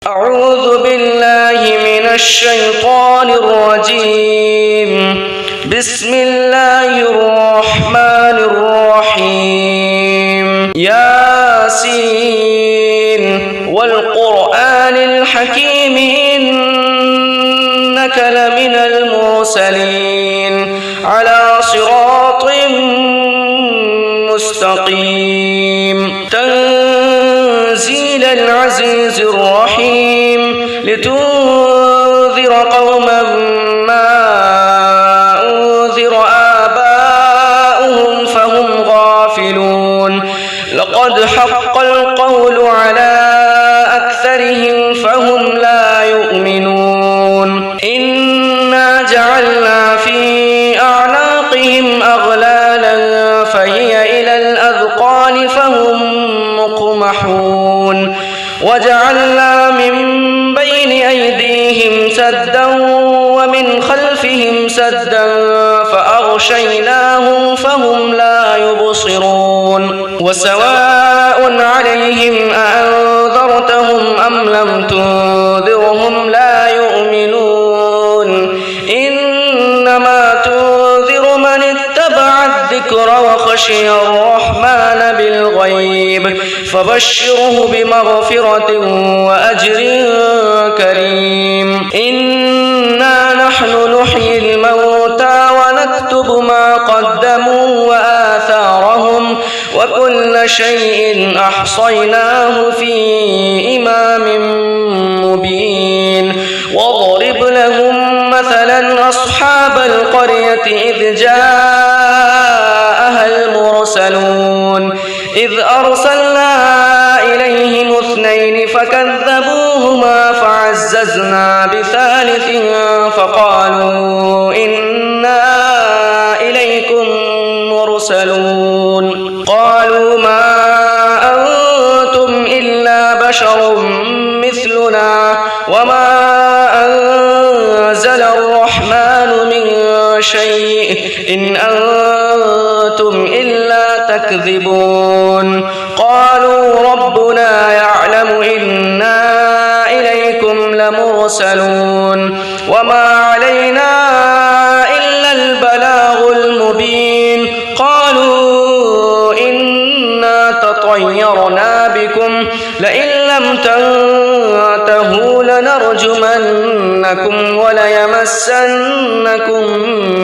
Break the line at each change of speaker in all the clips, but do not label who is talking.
أعوذ بالله من الشيطان الرجيم. بسم الله الرحمن الرحيم. ياسين والقرآن الحكيم إنك لمن المرسلين على صراط مستقيم. تنزيل العزيز الرحيم لتنذر قوما ما أنذر آباؤهم فهم غافلون. لقد حق القول على أكثرهم فهم لا يؤمنون. إنا جعلنا في أعناقهم أغلالا فهي إلى الأذقان فهم مقمحون. وجعلنا من بين أيديهم سدا ومن خلفهم سدا فأغشيناهم فهم لا يبصرون. وسواء عليهم أأنذرتهم أم لم تنذرهم لا يؤمنون. إنما تنذر من اتبع الذكر وخشي الرحمن بالغيب فبشره بمغفرة وأجر كريم. إنا نحن نحيي الموتى ونكتب ما قدموا وآثارهم وكل شيء أحصيناه في إمام مبين. واضرب لهم مثلا أصحاب القرية إذ جاءها المرسلون إذ أرسلنا إليهم اثنين فكذبوهما فعززنا بثالث فقالوا إنا إليكم مرسلون. قالوا ما أنتم إلا بشر مثلنا وما أنزل الرحمن من شيء إن أنتم إلا تكذبون. قالوا ربنا يعلم إنا إليكم لمرسلون وما علينا إلا البلاغ المبين. قالوا إنا تطيرنا بكم لئن لم تنتهوا لنرجمنكم وليمسنكم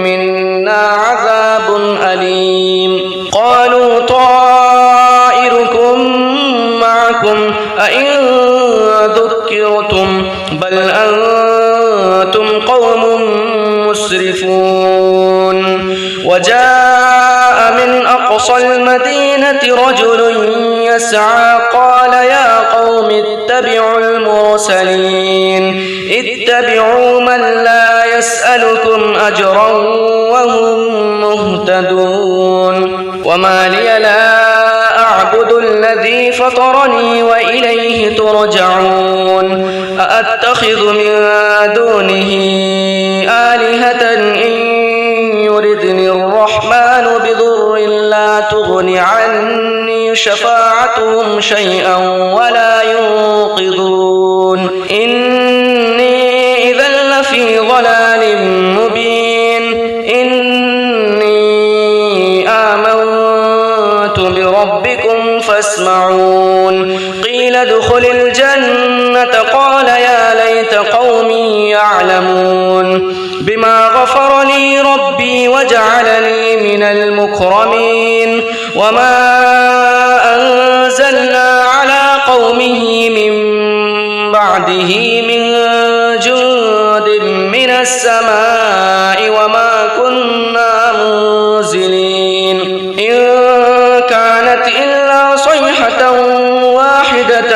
منا عذاب أليم. قالوا طائركم معكم أئن ذكرتم بل أنتم قوم مسرفون. وجاء من أقصى المدينة رجل يسعى قال يا قوم اتبعوا المرسلين اتبعوا من لا يسألكم أجرا وهم مهتدون. وما لي لا أعبد الذي فطرني وإليه ترجعون. أأتخذ من دونه آلهة إن يردني الرحمن بضر لا تغن عني شفاعتهم شيئا ولا ينقذون. إني إذا لفي ضلال مبين. إني آمنت بربكم فاسمعون. قيل ادخل الجنة قال يا ليت قومي يعلمون بما غفر لي ربي وجعلني من المكرمين. وما أنزلنا على قومه من بعده من جند من السماء وما كنا منزلين. إن كانت إلا صيحة واحدة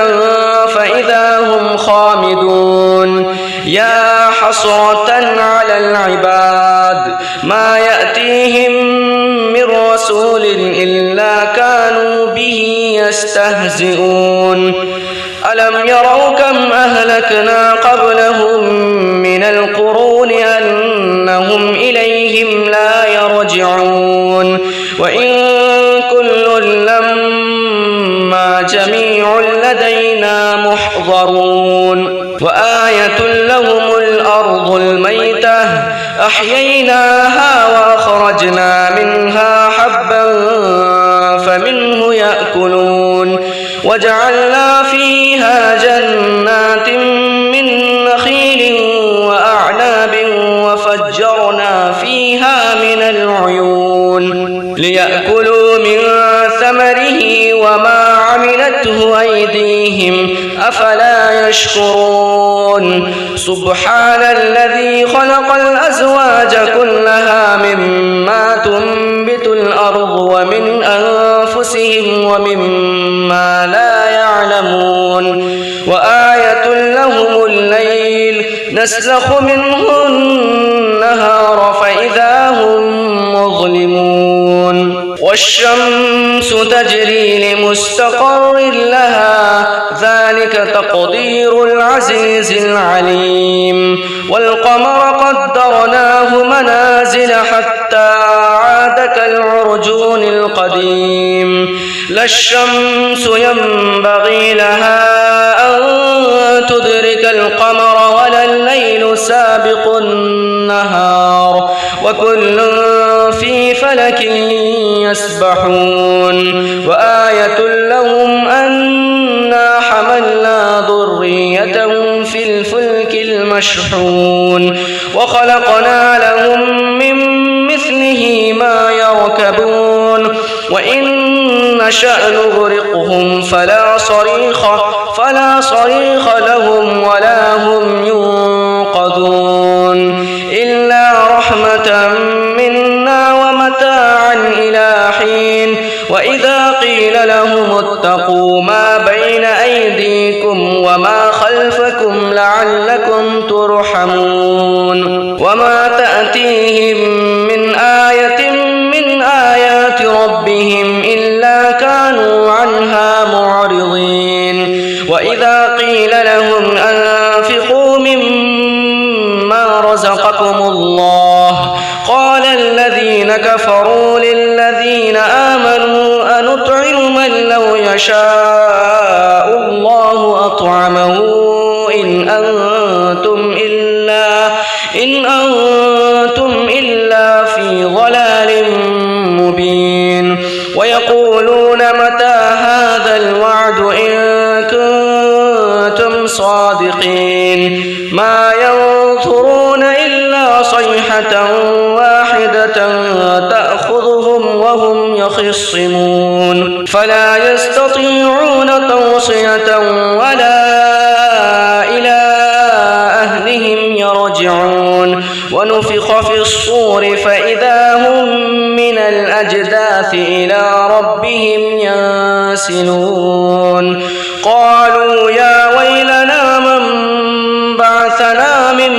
فإذا هم خامدون. يا حسرة على العباد ما يأتيهم من رسول إلا كانوا به يستهزئون. ألم يروا كم أهلكنا قبلهم من القرون أنهم إليهم لا يرجعون. وإن كل لما جميع لدينا محضرون. وآية لهم الأرض الميتة أحييناها وأخرجنا منها حبا فمنه يأكلون وجعلنا فيها جنات من نخيل وأعناب وفجرنا فيها من العيون ليأكلوا من ثمره وما عملته أيديهم أفلا يشكرون سبحان الذي خلق الأزواج كلها مما تنبت الأرض ومن أنفسهم ومما لا يعلمون وآية لهم الليل نسلخ منه النهار فإذا هم مظلمون والشمس تجري لمستقر لها ذلك تقدير العزيز العليم والقمر قدرناه منازل حتى عاد كالعرجون القديم لا الشمس ينبغي لها أن تدرك القمر ولا الليل سابق النهار وكل في فلك يسبحون وآية لهم أنا حملنا ذريتهم في الفلك المشحون وخلقنا لهم من مثله ما يركبون وإن نشأ نغرقهم فلا صريخ لهم ولا هم ينقذون إلا رحمة منا ومتاعا إلى حين وإذا قيل لهم اتقوا ما بين أيديكم وما خلفكم لعلكم ترحمون وما تأتيهم من آية من آيات ربهم إلا كانوا عنها معرضين وإذا قيل لهم أنفقوا مما رزقكم الله قال الذين كفروا للذين آمنوا أنطعم من لو يشاء الله أطعمه إن أنتم إلا في ضلال مبين ويقولون متى هذا الوعد إن كنتم صادقين ما ينظرون إلا صيحة واحدة تأخذهم وهم يخصمون فلا يستطيعون توصية ولا إلى أهلهم يرجعون ونفخ في الصور فإذا هم من الأجداث إلى ربهم ينسلون قالوا يا ويلنا من بعثنا من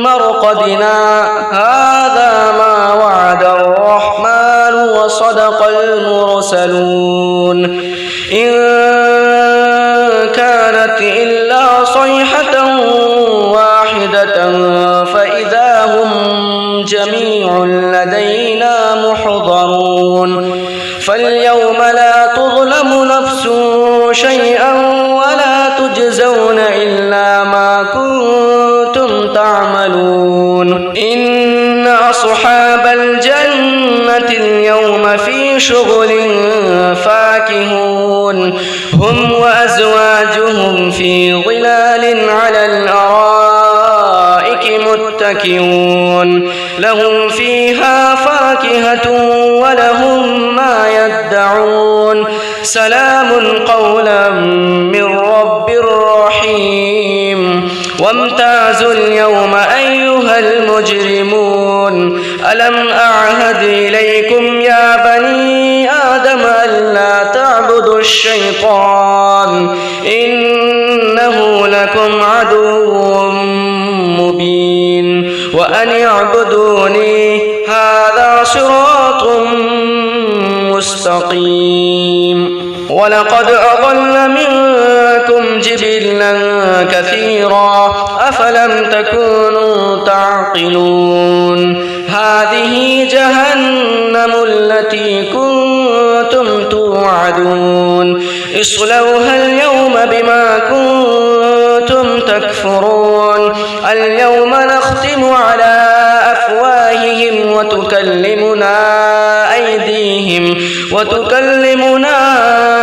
مرقدنا هذا ما وعد الرحمن وصدق المرسلون إن كانت إلا صيحة واحدة فإذا هم جميع لدينا محضرون فاليوم لا تظلم نفس شيئا ولا تجزون إلا ما كنتم تعملون إن أصحاب الجنة اليوم في شغل فاكهون هم وأزواجهم في ظلال على الأرائك متكئون لهم فيها فاكهة ولهم ما يدعون سلام قولا من رب رحيم وامتازوا اليوم أيها المجرمون ألم أعهد إليكم يا بني آدم ألا تعبدوا الشيطان إنه لكم عدو مبين وأن اعبدوني هذا صراط مستقيم ولقد أضل منكم جبلا كثيرا أفلم تكونوا تعقلون هذه جهنم التي كنتم توعدون اصلوها اليوم بما كنتم كنتم تكفرون اليوم نختم على أفواههم وتكلمنا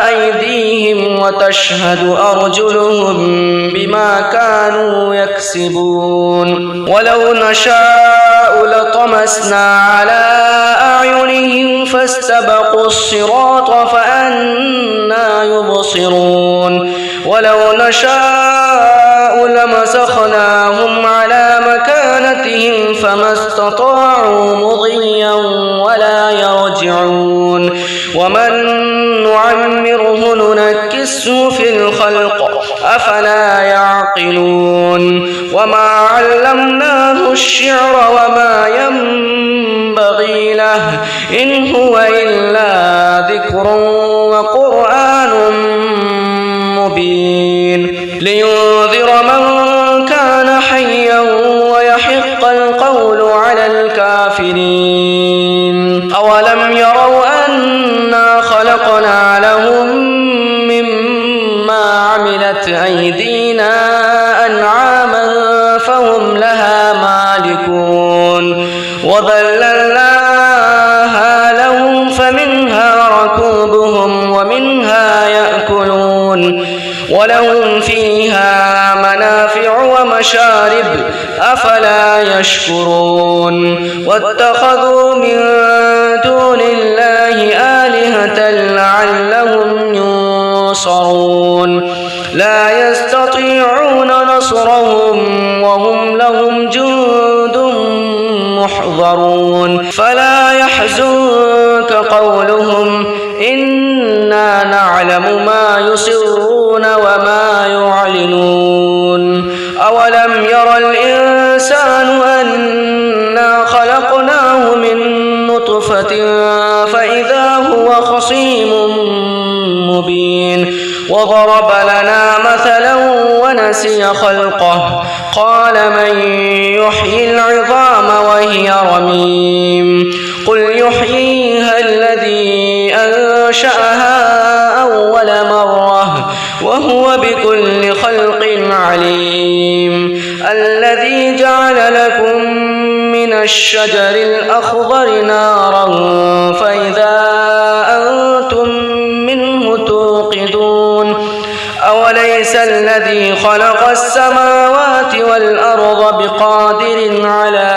أيديهم وتشهد أرجلهم بما كانوا يكسبون ولو نشاء لطمسنا على أعينهم فاستبقوا الصراط فأنى يبصرون ولو نشاء لمسخناهم على مكانتهم فما استطاعوا مضيا ولا يرجعون ومن نعمره ننكسه في الخلق أفلا يعقلون وما علمناه الشعر وما ينبغي له إن هو إلا ذكر وقرآن مبين لينذر من كان حيا ويحق القول على الكافرين أولم يروا أنا خلقنا لهم مما عملت أيدينا أنعاما فهم لها مالكون وذللناها لهم فمنها ركوبهم ومنها يأكلون ولهم فيها منافع ومشارب أفلا يشكرون واتخذوا من دون الله آلهة لعلهم ينصرون لا يستطيعون نصرهم وهم لهم جند محضرون فلا يحزنك قولهم إنا نعلم ما يسرون وما يعلنون أولم ير الإنسان أنا خلقناه من نطفة فإذا هو خصيم مبين وضرب لنا مثلا ونسي خلقه قال من يحيي العظام وهي رميم قل يحييها الذي أنشأها أول مرة وهو بكل خلق عليم الذي جعل لكم من الشجر الأخضر نارا فإذا أنتم منه توقدون أوليس الذي خلق السماوات والأرض بقادر على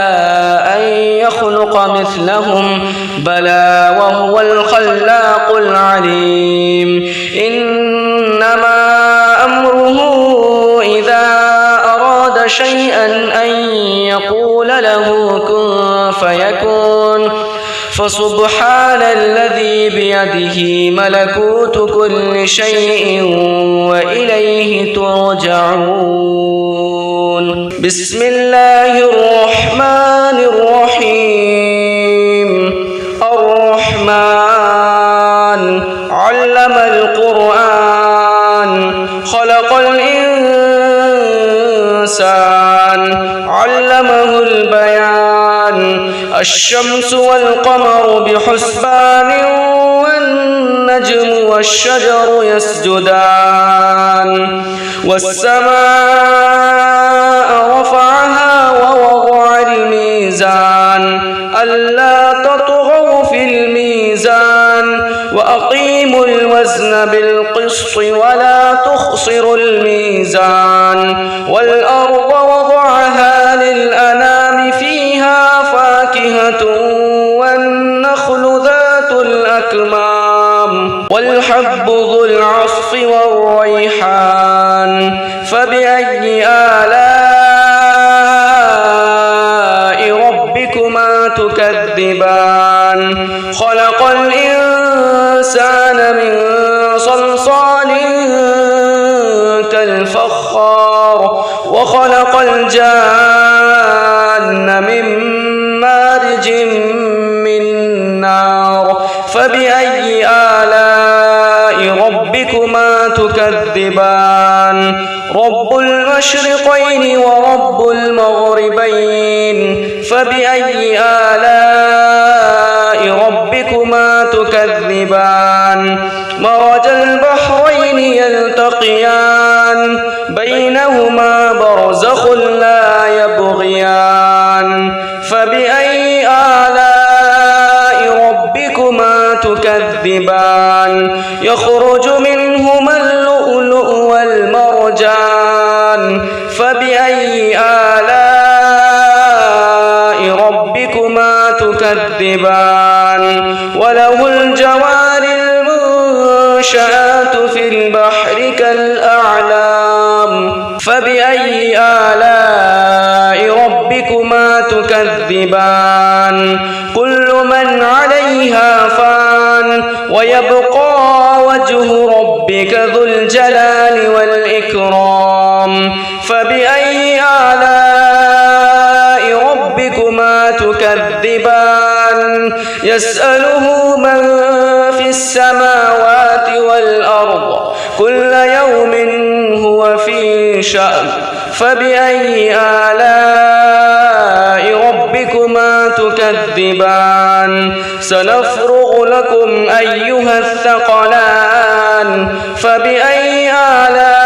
أن يخلق مثلهم بلى وهو الخلاق العليم إنما أمره إذا أراد شيئا أن يقول له كن فيكون فسبحان الذي بيده ملكوت كل شيء وإليه ترجعون بسم الله الرحمن الرحيم الرحمن علم القرآن خلق الإنسان علمه البيان الشمس والقمر بحسبان والنجم والشجر يسجدان والسماء رفعها ووضع الميزان ألا تطغوا في الميزان وأقيموا الوزن بالقسط ولا تخسروا الميزان والأرض وضعها للأنام فيها فاكهة والنخل ذات الأكمام والحب ذو العصف والريحان فبأي آلاء ربكما تكذبان خلق الإنسان من صلصال كالفخار وخلق الجان من مارج من نار فبأي آلاء ربكما تكذبان رب المشرقين ورب المغربين فبأي آلاء ربكما تكذبان مرج البحرين يلتقيان بينهما تكذبان وله الجوار المنشآت في البحر كالأعلام فبأي آلاء ربكما تكذبان كل من عليها فان ويبقى وجه ربك ذو الجلال والإكرام فبأي آلاء ربكما تكذبان يسأله من في السماوات والأرض كل يوم هو في شأن فبأي آلاء ربكما تكذبان سنفرغ لكم أيها الثقلان فبأي آلاء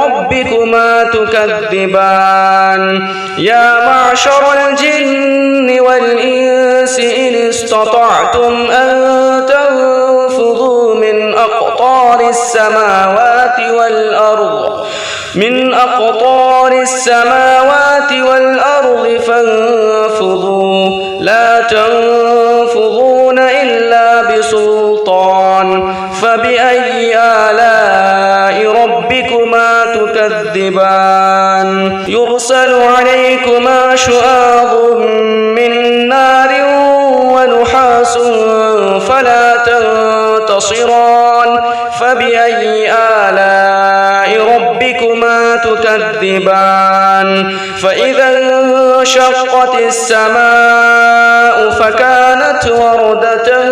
ربكما تكذبان يا معشر الجن والإنس إن استطعتم أن تنفذوا من أقطار السماوات والأرض فانفذوا لا تنفذون إلا بسلطان فبأي آلاء ربكما تكذبان يرسل عليكما شواظ من نار ونحاس فلا تنتصران فبأي آلاء ربكما تكذبان فإذا انشقت السماء فكانت وردة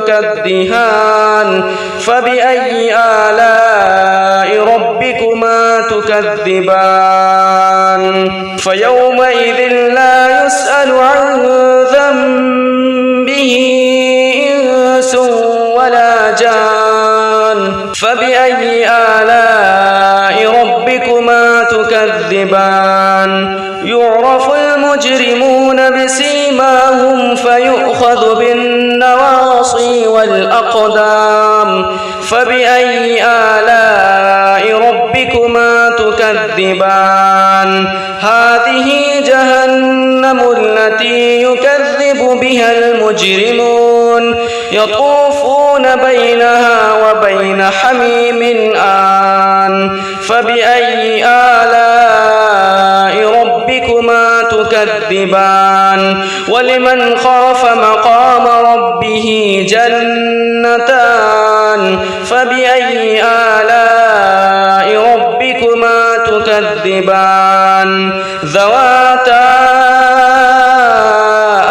كالدهان فبأي آلاء ربكما تكذبان فيومئذ لا يسأل عن ذنبه إنس ولا جان فبأي آلاء ربكما تكذبان يعرف المجرمون بسيماهم فيؤخذ بالنواصي والأقدام فبأي آلاء ربكما تكذبان هذه جهنم التي يكذب بها المجرمون يطوفون بينها وبين حميم آن فبأي آلاء ربكما تكذبان ولمن خاف مقام ربه جنتان فبأي آلاء ربكما تكذبان ذواتا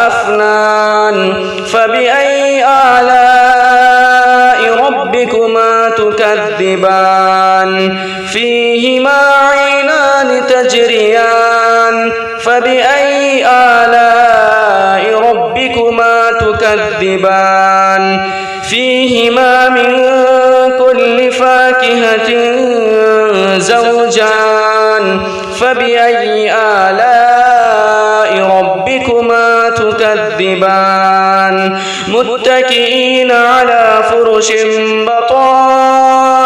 أفنان فبأي آلاء ربكما تكذبان فيهما عينان تجريان فبأي آلاء ربكما تكذبان فيهما من كل فاكهة زوجان فبأي آلاء ربكما تكذبان متكئين على فرش بطائنها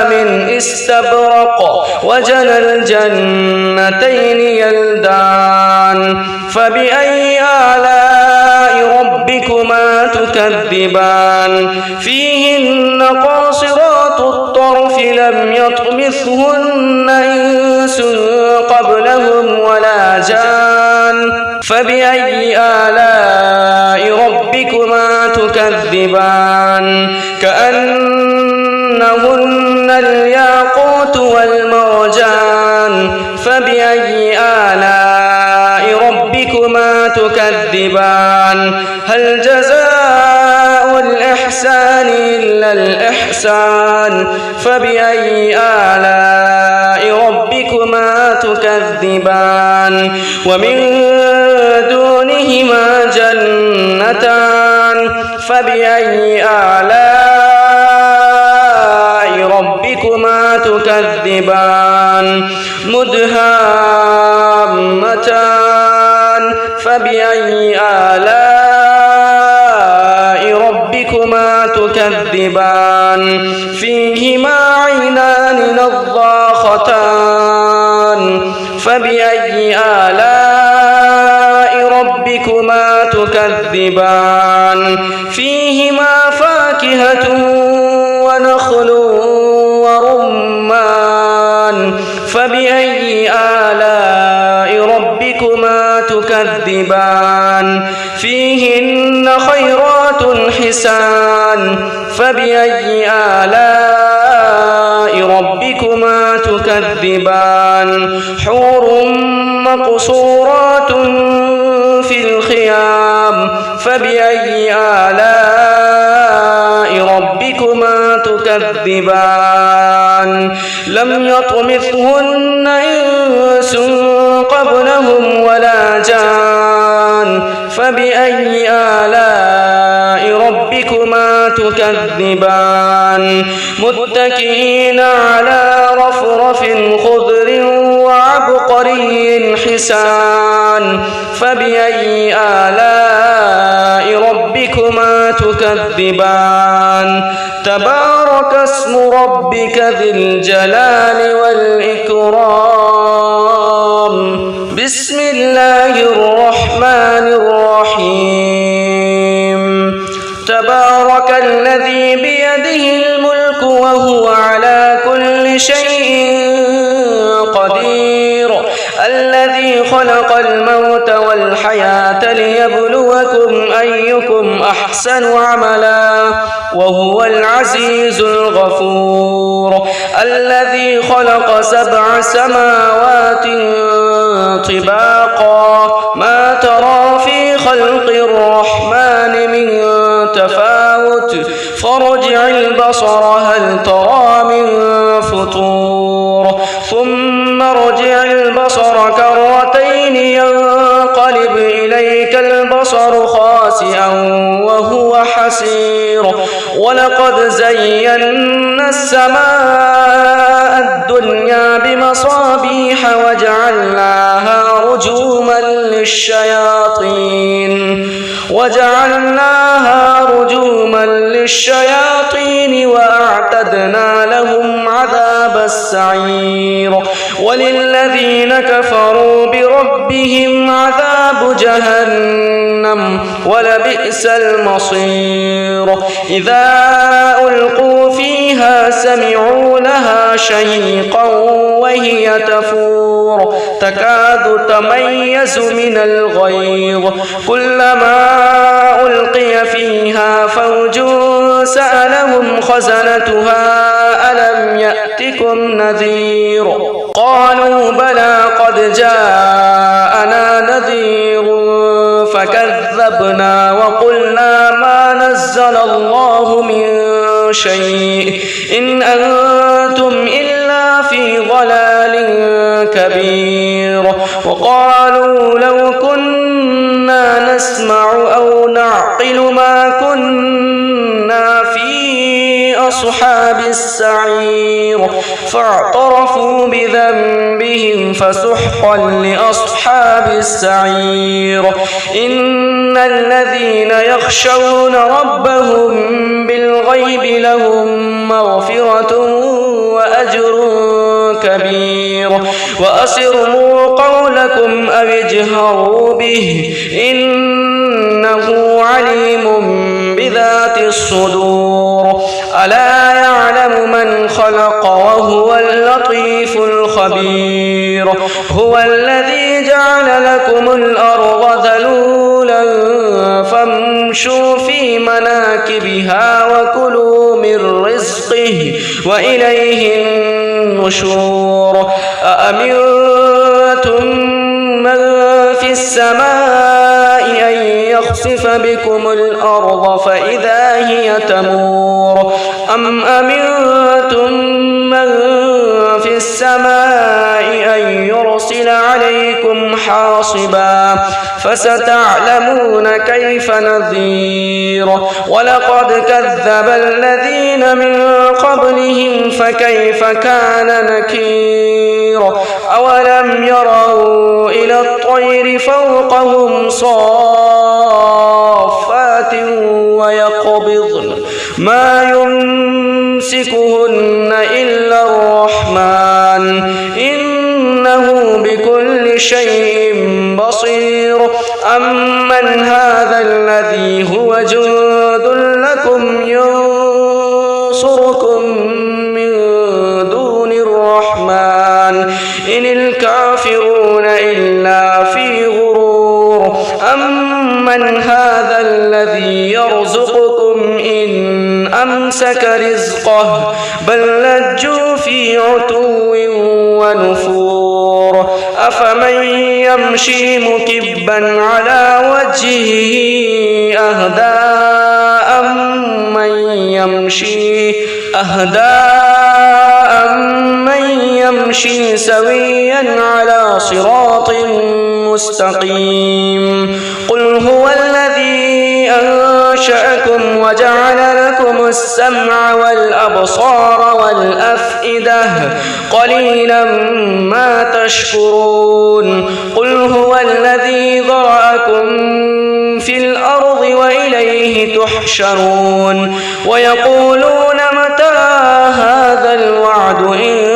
من استبرق وجنى الجنتين يلدان فبأي آلاء ربكما تكذبان فيهن قاصرات الطرف لم يطمثهن إنس قبلهم ولا جان فبأي آلاء ربكما تكذبان كأنهن الياقوت والمرجان فبأي آلاء ربكما تكذبان هل جزاء الإحسان إلا الإحسان فبأي آلاء ربكما تكذبان ومن دونهما جنتان فبأي آلاء ربكما تكذبان مدهامتان فبأي آلاء ربكما تكذبان فيهما عينان نضاختان فبأي آلاء ربكما تكذبان فيهما فاكهة ونخل ورمان فبأي آلاء ربكما تكذبان فيهن خيرات حسان فبأي آلاء ربكما تكذبان حور مقصورات في الخيام فبأي آلاء ربكما تكذبان لم يطمثهن إنس قبلهم ولا جان فبأي آلاء ربكما تكذبان متكئين على رفرف خضر وعبقري حسان فبأي آلاء ربكما تكذبان تبارك اسم ربك ذي الجلال والإكرام بسم الله الرحمن الرحيم تبارك الذي بيده الملك وهو على كل شيء قدير الذي خلق الموت والحياة ليبلوكم أيكم أحسن عملا وهو العزيز الغفور الذي خلق 7 سماوات طباقا ما ترى في خلق الرحمن من تفاوت فارجع البصر هل ترى من فطور ثم ارجع البصر كرتين ينقلب إليك البصر خاسئا وهو حسير ولقد زينا السماء الدنيا بمصابيح وجعلناها رجوما للشياطين وأعتدنا لهم عذاب السعير وللذين كفروا بربهم عذاب جهنم ولبئس المصير إذا ألقوا فيها سمعوا لها شهيقا وهي تفور تكاد تميز من الغيظ كلما ألقي فيها فوج سألهم خزنتها ألم يأتكم نذير قالوا بلى قد جاءنا نذير فكذبنا وقلنا ما نزل الله من شيء إن أنتم إلا في ضلال كبير وقالوا لو كنا نسمع أو نعقل ما كنا في أصحاب السعير فاعترفوا بذنبهم فسحقا لأصحاب السعير إن الذين يخشون ربهم بالغيب لهم مغفرة وأجر كبير وأسروا قولكم أو اجهروا به إنه عليم بذات الصدور ألا يعلم من خلق وهو اللطيف الخبير هو الذي جعل لكم الأرض ذلولا فامشوا في مناكبها وكلوا من رزقه وإليه النشور أأمنتم من في السماء أن يخسف بكم الأرض فإذا هي تمور أم أمنتم من في السماء أن يرسل عليكم حاصبا فستعلمون كيف نذير ولقد كذب الذين من قبلهم فكيف كان نكير أولم يروا إلى الطير فوقهم صافات ويقبضن ما يمسكهن إلا الرحمن بكل شيء بصير أمن هذا الذي هو جند لكم ينصركم من دون الرحمن إن الكافرون إلا في غرور أمن هذا الذي يرزقكم إن أمسك رزقه بل لجوا في عتو ونفور أفمن يمشي مكبا على وجهه أهدى أمن يمشي سويا على صراط مستقيم قل هو الذي أنشأكم وجعل لكم السمع والأبصار والأفئدة قليلا ما تشكرون قل هو الذي ذرأكم في الأرض وإليه تحشرون ويقولون متى هذا الوعد إن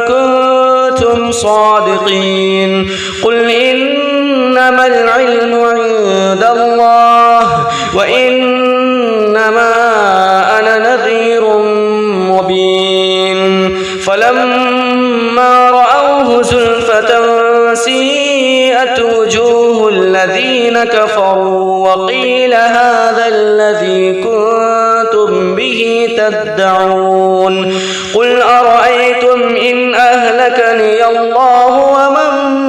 كنتم صادقين قل إنما العلم عند الله وإنما أنا نذير مبين فلما رأوه زلفة سيئت وجوه الذين كفروا وقيل هذا الذي كنتم به تدعون قل أرأيتم إن أهلكني الله ومن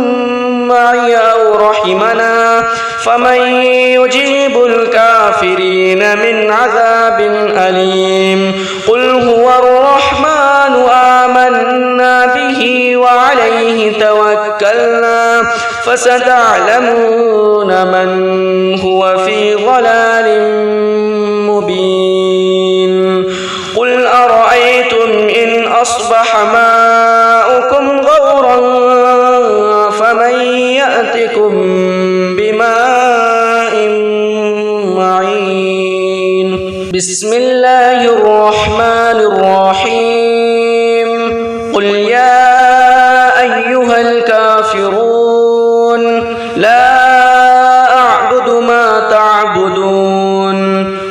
معي أو رحمنا فمن يجيب الكافرين من عذاب أليم قل هو الرحمن آمنا به وعليه توكلنا فستعلمون من هو في ضلال مبين قل أرأيتم إن أصبح ماؤكم غورا فمن يأتكم بماء معين بسم الله الرحمن الرحيم قل يا أيها الكافرون لا أعبد ما تعبدون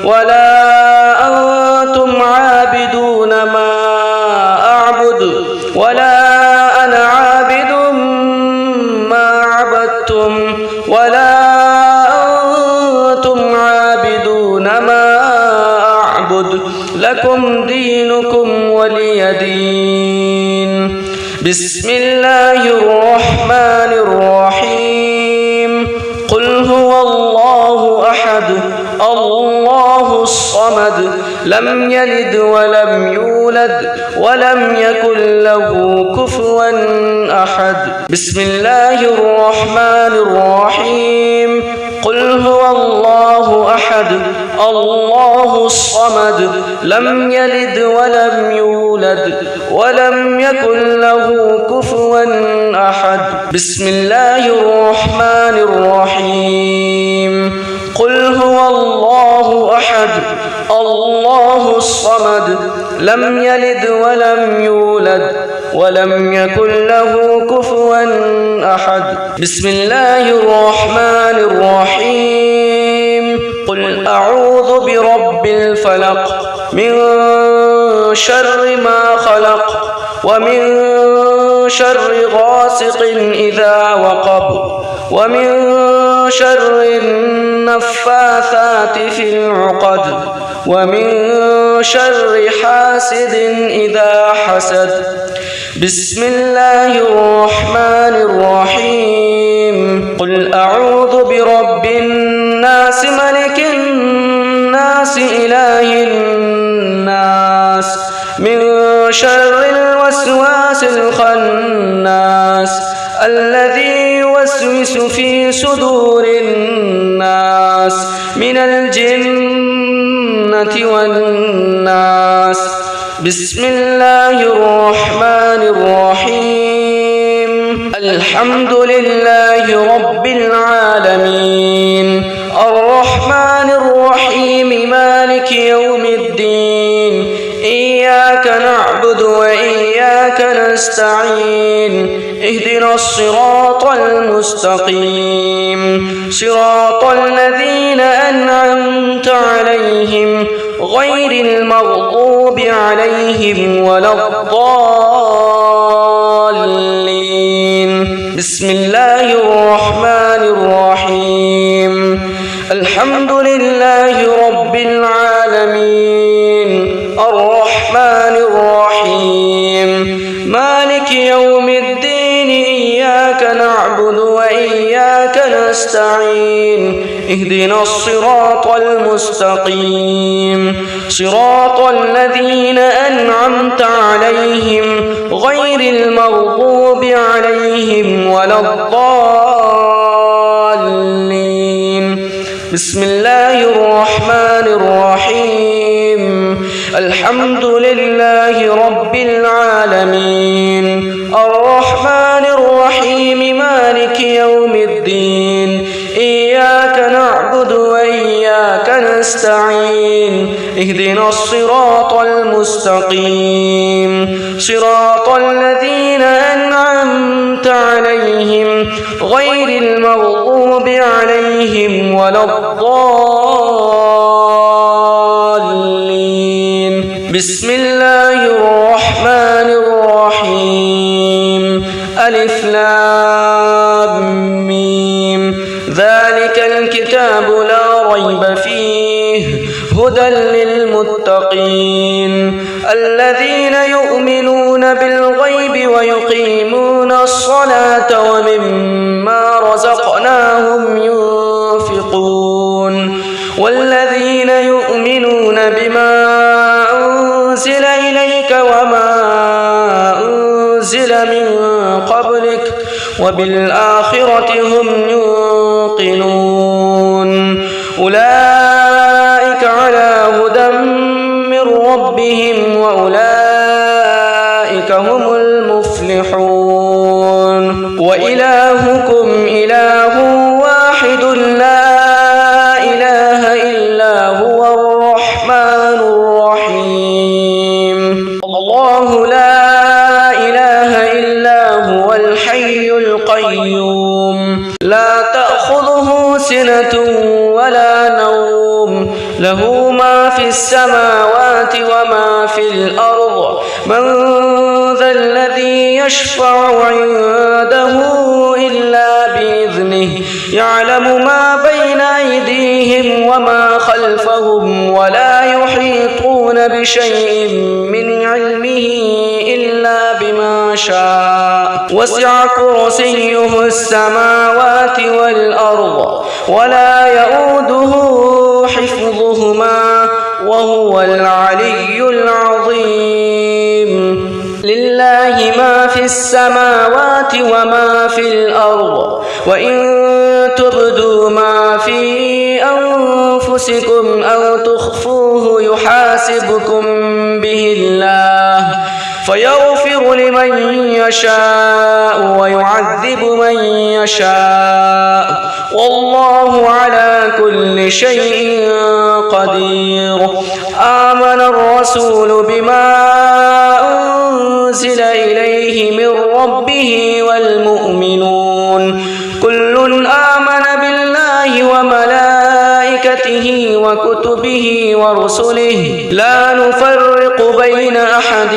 ولا أنتم عابدون ما أعبد ولا أنا عابد ما عبدتم ولا أنتم عابدون ما أعبد لكم دينكم ولي دين بسم الله الرحمن الرحيم قل هو الله أحد الله الصمد لم يلد ولم يولد ولم يكن له كفوا أحد بسم الله الرحمن الرحيم قل هو الله أحد الله الصمد لم يلد ولم يولد ولم يكن له كفوا أحد بسم الله الرحمن الرحيم قل هو الله أحد الله الصمد لم يلد ولم يولد ولم يكن له كفوا أحد بسم الله الرحمن الرحيم قل أعوذ برب الفلق من شر ما خلق ومن شر غاسق إذا وقب ومن شر النفاثات في العقد ومن شر حاسد إذا حسد بسم الله الرحمن الرحيم قل أعوذ برب الناس ملك الناس إله الناس من شر الوسواس الخناس الذي يوسوس في صدور الناس من الجنة والناس بسم الله الرحمن الرحيم الحمد لله رب العالمين الرحمن الرحيم مالك يوم الدين إياك نعبد وإياك نستعين اهدنا الصراط المستقيم صراط الذين أنعمت عليهم غير المغضوب عليهم ولا الضالين. بسم الله الرحمن الرحيم. الحمد لله رب العالمين الرحمن الرحيم مالك يوم الدين إياك نعبد وإياك نستعين اهدنا الصراط المستقيم صراط الذين أنعمت عليهم غير المغضوب عليهم ولا الضالين. بسم الله الرحمن الرحيم. الحمد لله رب العالمين الرحمن الرحيم مالك يوم الدين إياك نعبد وإياك نستعين اهدنا الصراط المستقيم صراط الذين أنعمت عليهم غير المغضوب عليهم ولا الضالين. بسم الله الرحمن الرحيم. ألف لام ميم. ذلك الكتاب لا ريب فيه هدى للمتقين الذين يؤمنون بالغيب ويقيمون الصلاة ومما رزقناهم ينفقون والذين يؤمنون بما أنزل إليك وما أنزل من قبلك وبالآخرة هم يوقنون أولئك على هدى من ربهم وأولئك هم المفلحون. وإلهكم إله واحد لا إله إلا هو الرحمن الرحيم. الله لا إله إلا هو الحي القيوم لا تأخذه سنة ولا نوم له ما في السماوات وما في الأرض من ذا الذي يشفع عنده إلا بإذنه يعلم ما بين أيديهم وما خلفهم ولا يحيطون بشيء من علمه إلا بما شاء وسع كرسيه السماوات والأرض ولا يؤوده حفظهما وهو العلي العظيم. لله ما في السماوات وما في الأرض وإن تبدوا ما في أنفسكم أو تخفوه يحاسبكم به الله فيغفر لمن يشاء ويعذب من يشاء والله على كل شيء قدير. آمن الرسول بما أنزل إليه من ربه والمؤمنون كل آمن بالله وملائكته وكتبه ورسله لا نفرق بين أحد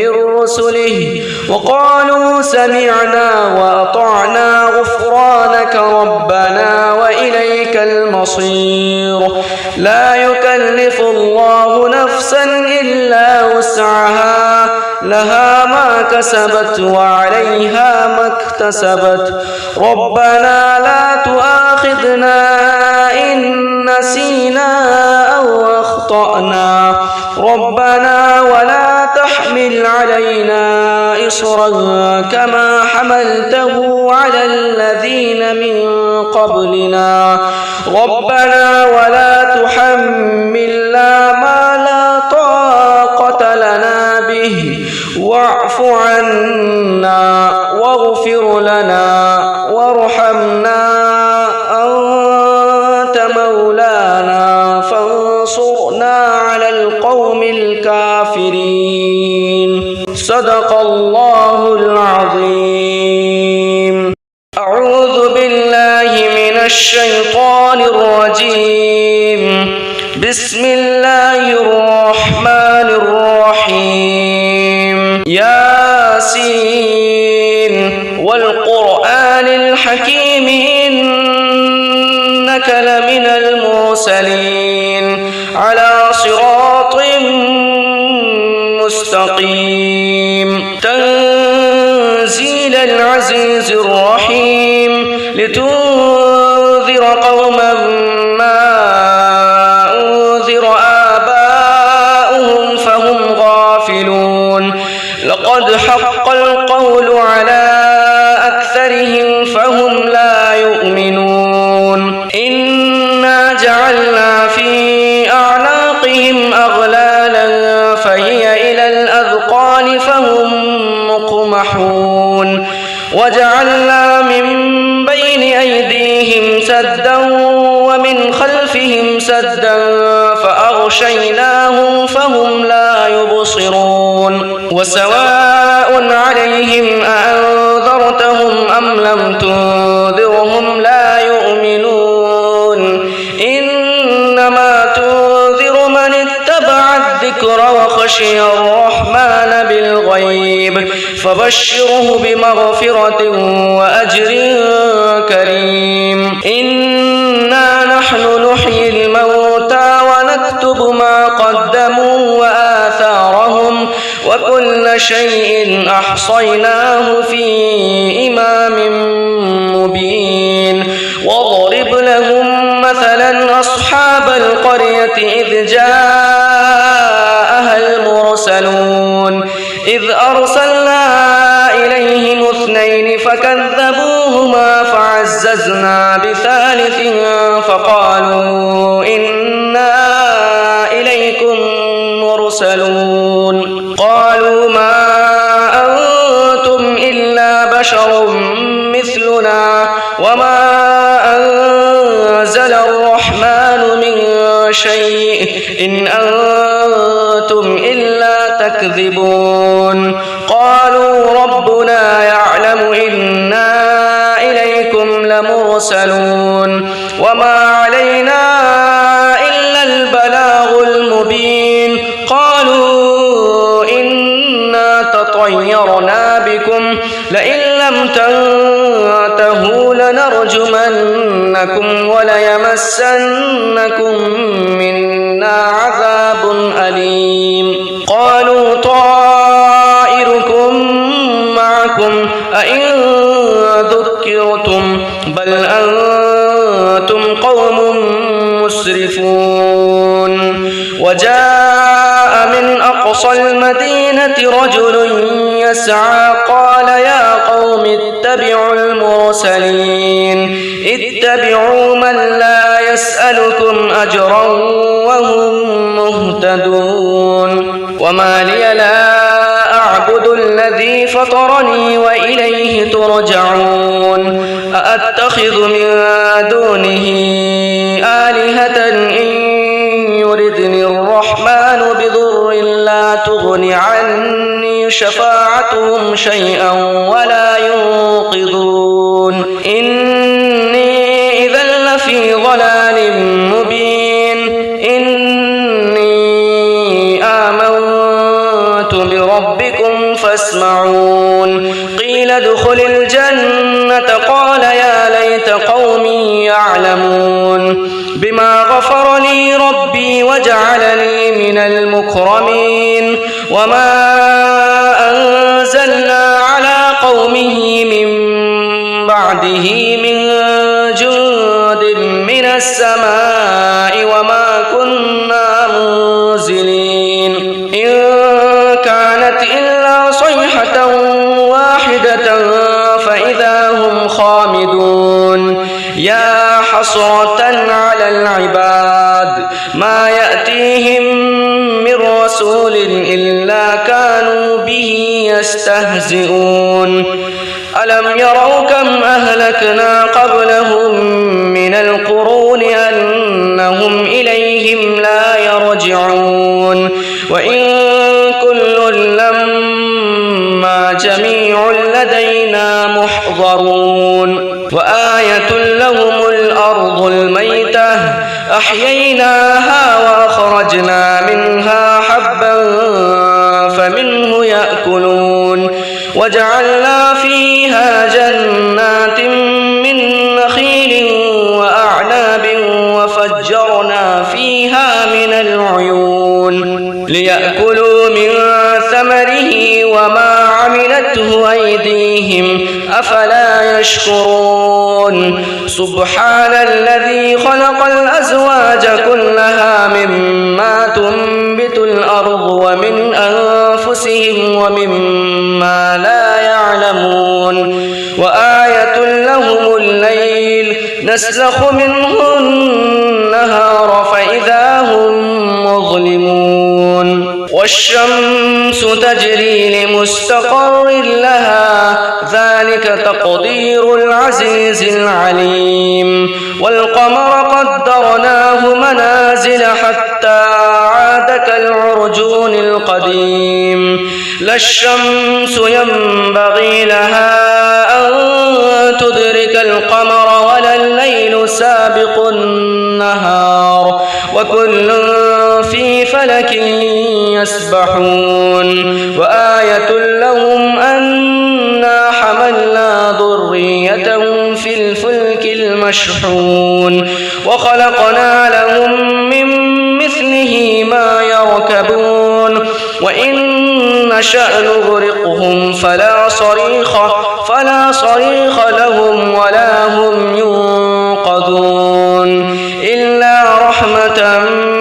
من رسله وقالوا سمعنا وأطعنا غفرانك ربنا وإليك المصير. لا يكلف الله نفسا إلا وسعها لها ما كسبت وعليها ما اكتسبت ربنا لا تؤاخذنا إن نسينا أو أخطأنا ربنا ولا تحمل علينا إصرا كما حملته على الذين من قبلنا ربنا ولا تحملنا ما لا طاقة لنا به واعف عنا واغفر لنا وارحمنا أنت مولانا فانصرنا على القوم الكافرين. صدق الله العظيم. الشيطان الرجيم. بسم الله الرحمن الرحيم. ياسين والقرآن الحكيم إنك لمن المرسلين على صراط مستقيم. تنزيل العزيز الرحيم لتنذر قوما ما أنذر آباؤهم فهم غافلون. لقد حق القول على أكثرهم فهم لا يؤمنون. إنا جعلنا في أعناقهم أغلالا فهي إلى الأذقان فهم مقمحون. وجعلنا من بين أيديهم سدا ومن خلفهم سدا فأغشيناهم فهم لا يبصرون. وسواء عليهم أأنذرتهم أم لم تنذرهم لا يؤمنون. إنما تنذر من اتبع الذكر وخشي الرحمن بالغيب فبشره بمغفرة وأجر كريم. إنا نحن نحيي الموتى ونكتب ما قدموا وآثارهم وكل شيء أحصيناه في إمام مبين. واضرب لهم مثلا أصحاب القرية إذ جاءها المرسلون إذ أرسلنا إليهم اثنين فكذبوهما فعززنا بثالث فقالوا إنا إليكم مرسلون. قالوا ما أنتم إلا بشر مثلنا وما أنزل الرحمن من شيء إن أنتم إلا تكذبون. قالوا ربنا يعلم إنا إليكم لمرسلون وما علينا إلا البلاغ المبين. قالوا إنا تطيرنا بكم لئن لم تنتهوا لنرجمنكم وليمسنكم منا عذاب أليم. قالوا طائركم معكم أئن ذكرتم بل أنتم قوم مسرفون. وجاء من أقصى المدينة رجل يسعى قال يا قوم اتبعوا المرسلين اتبعوا من لا يسألكم أجرا وهم مهتدون. وما لي لا أعبد الذي فطرني وإليه ترجعون. أأتخذ من دونه آلهة إن يردني الرحمن بضر لا تغن عني شفاعتهم شيئا ولا ينقذون. إني إذا لفي ضلال مبين. إني آمنت بربكم فاسمعون. قيل ادخل الجنة قال يا ليت قومي يعلمون. بما غفر لي ربي وجعلني من المكرمين. وما أنزلنا على قومه من بعده من جند من السماء وما كنا منزلين. إن كانت إلا صيحة واحدة فإذا هم خامدون. يا حسرة على العباد ما يأتيهم من رسول إلا كانوا به يستهزئون. ألم يروا كم أهلكنا قبلهم من القرون أنهم إليهم لا يرجعون. وإن كل لما جميع لدينا محضرون. وآية لهم الأرض الميتة أحييناها وأخرجنا منها حبا فمنه يأكلون وجعلنا فيها جنات من نخيل وأعناب وفجرنا فيها من العيون ليأكلوا من ثمره وما عملته أيديهم أفلا يشكرون سبحان الذي خلق الأزواج كلها مما تنبت الأرض ومن أنفسهم ومما لا يعلمون وآية لهم الليل نسلخ منه النهار فإذا هم مظلمون والشمس تجري لمستقر لها ذلك تقدير العزيز العليم والقمر قدرناه منازل حتى عاد كالعرجون القديم لا الشمس ينبغي لها أن تدرك القمر ولا الليل سابق النهار وكل في فلك يسبحون وآية لهم أنا حملنا ذريتهم في الفلك المشحون وخلقنا لهم من مثله ما يركبون وإن نشأ نغرقهم فلا صريخ لهم ولا هم ينقذون إلا رحمة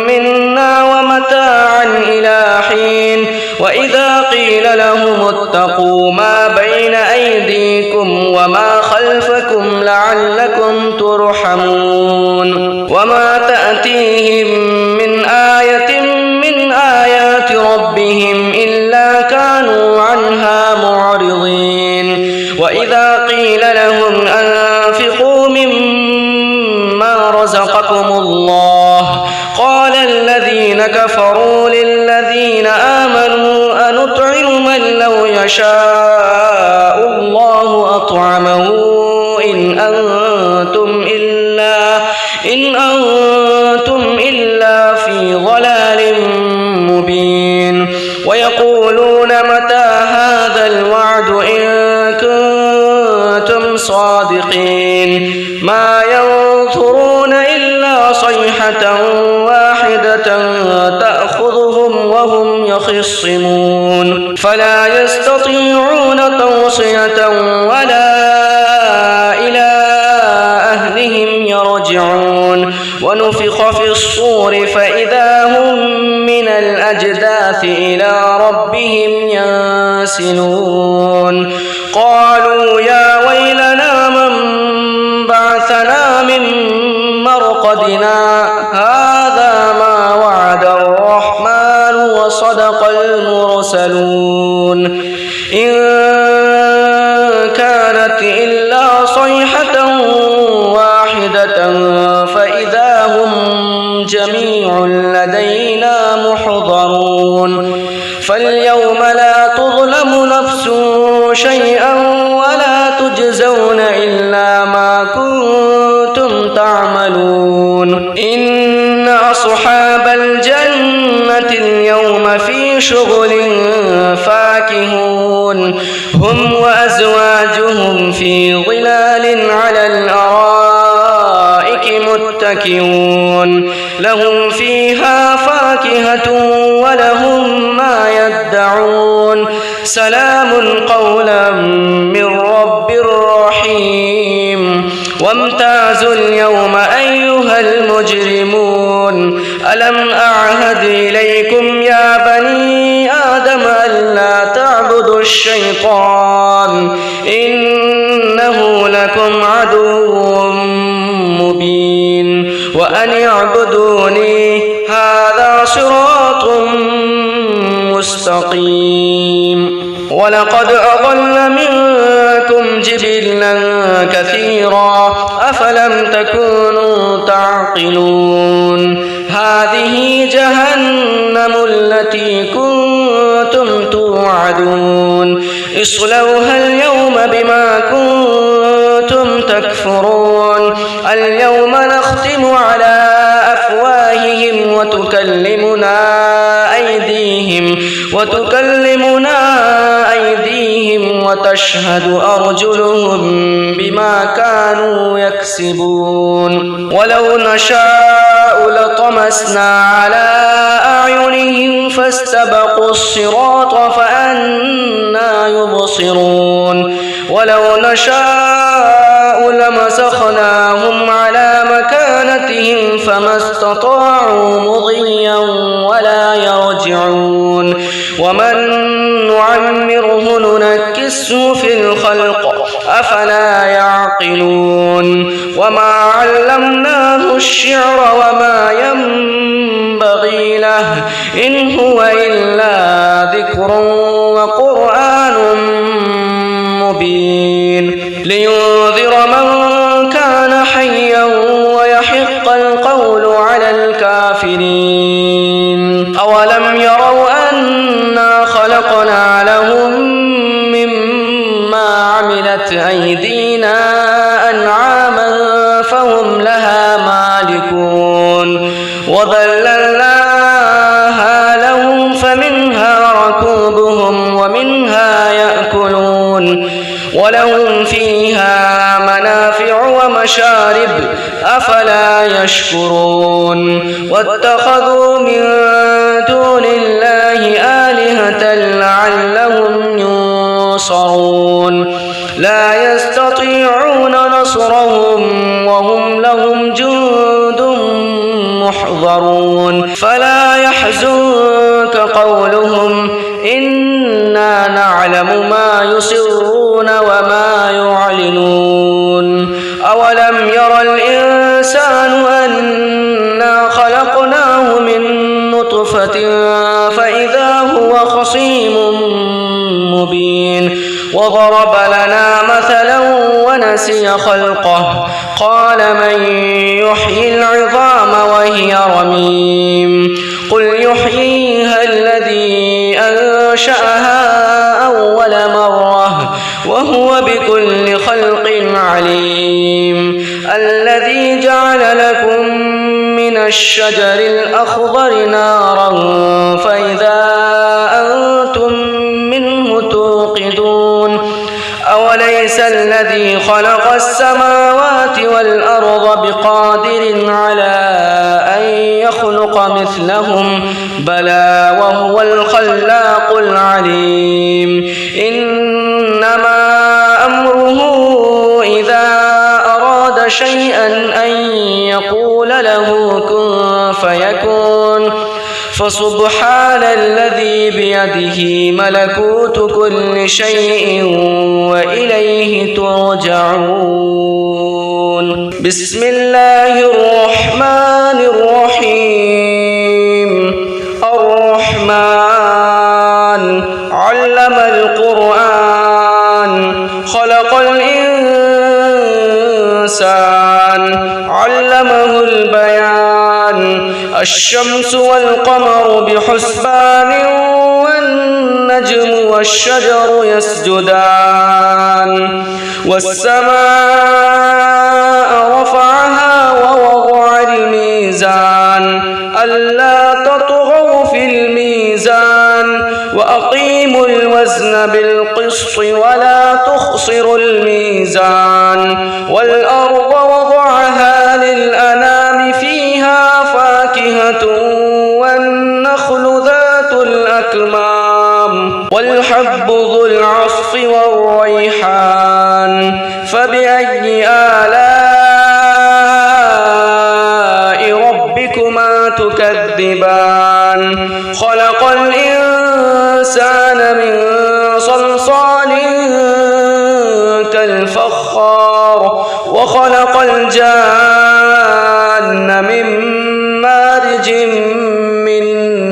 منا ومتاعا إلى حين وإذا قيل لهم اتقوا ما بين أيديكم وما خلفكم لعلكم ترحمون وما تأتيهم من آية من آيات ربهم إلا كانوا عنها معرضين وإذا قيل لهم أنفقوا مما رزقكم الله قال الذين كفروا للذين آمنوا أنطعم من لو يشاء الله أطعمه إن أنتم إلا في ضلال مبين ويقولون متى هذا الوعد إن كنتم صادقين ما ينظرون إلا صيحة واحدة تأخذهم وهم يخصمون فلا يستطيعون توصية ولا إلى أهلهم يرجعون ونفخ في الصور فإذا هم من الأجداث إلى ربهم ينسلون قالوا يا ويلنا من بعثنا من مرقدنا هذا ما وعد الرحمن وصدق المرسلون إن كانت إلا صيحة واحدة فإذا هم جميع لدينا محضرون فاليوم لا تظلم نفس شيئا ولا تجزون إلا ما كنتم تعملون إن أصحاب الجنة اليوم في شغل فاكهون هم وأزواجهم في ظلال على الأرائك متكئون لهم فيها فاكهة ولهم ما يدعون سلام قولا من رب رحيم وامتازوا اليوم أيها المجرمون ألم أعهد إليكم يا بني آدم ألا تعبدوا الشيطان إنه لكم عدو مبين وأن اعبدوني هذا صراط مستقيم ولقد أضل منكم جبلا كثيرا أفلم تكونوا تعقلون هذه جهنم التي كنتم توعدون اصلوها اليوم بما كنتم تكفرون اليوم نختم على أفواههم وتكلمنا أيديهم وتشهد أرجلهم بما كانوا يكسبون ولو نشاء لطمسنا على أعينهم فاستبقوا الصراط فأنى يبصرون ولو نشاء لمسخناهم على مكانتهم فما استطاعوا مضيا ولا يرجعون ومن نعمره ننكسه في الخلق أفلا يعقلون وما علمناه الشعر وما ينبغي له إن هو إلا ذكر وقرآن مبين لينذر من كان حيا ويحق القول على الكافرين أولم يروا أنا خلقنا لهم مما عملت أيدينا أنعاما فهم لها مالكون وذللناها لهم فمنها ركوبهم ومنها يأكلون ولهم فيها منافع ومشارب أفلا يشكرون واتخذوا من دون الله آلهة لعلهم ينصرون لا يستطيعون نصرهم وهم لهم جند محضرون فلا يحزنك قولهم إنا نعلم ما يسرون وما يعلنون أولم ير الإنسان أنا خلقناه من نطفة فإذا هو خصيم مبين وضرب لنا مثلا ونسي خلقه قال من يحيي العظام وهي رميم قل يحييها الذي أنشأها أول مرة وهو بكل خلق عليم الذي جعل لكم من الشجر الأخضر نارا فإذا أنتم منه توقدون أوليس الذي خلق السماوات والأرض بقادر على أن يخلق مثلهم بلى وهو الخلاق العليم إنما أمره إذا أراد شيئا أن يقول له كن فيكون فسبحان الذي بيده ملكوت كل شيء وإليه ترجعون بسم الله الرحمن الرحيم الرحمن علم القرآن خلق الإنسان علمه البيان الشمس والقمر بحسبان والنجم والشجر يسجدان والسماء رفعها ووضع الميزان ألا تطغوا في الميزان وأقيموا الوزن بالقسط ولا تخسروا الميزان والأرض وضعها للأنام فيها فاكهة والنخل ذات الأكمام والحب ذو العصف والريحان فبأي آلاء ربكما تكذبان خلق الإنسان من صلصال كالفخار وخلق الجان من مارج من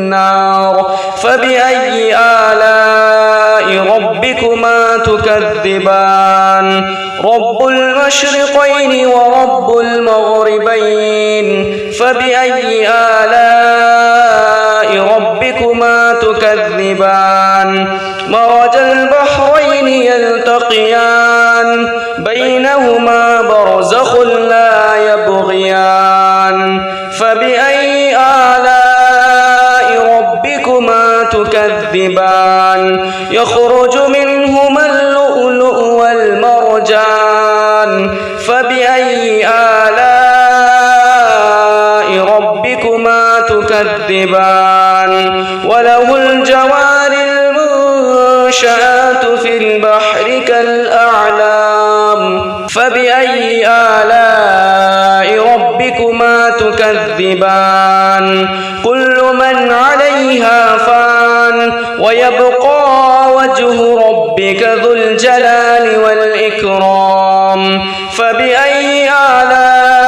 نار فبأي آلاء ربكما تكذبان رب المشرقين ورب المغربين فبأي آلاء ربكما تكذبان مرج البحرين يلتقيان بينهما برزخ لا يبغيان يخرج منهما اللؤلؤ والمرجان فبأي آلاء ربكما تكذبان وله الجوار المنشآت في البحر كالأعلام فبأي آلاء ربكما تكذبان كل من عليها فان ويبقى وجه ربك ذو الجلال والإكرام فبأي آلاء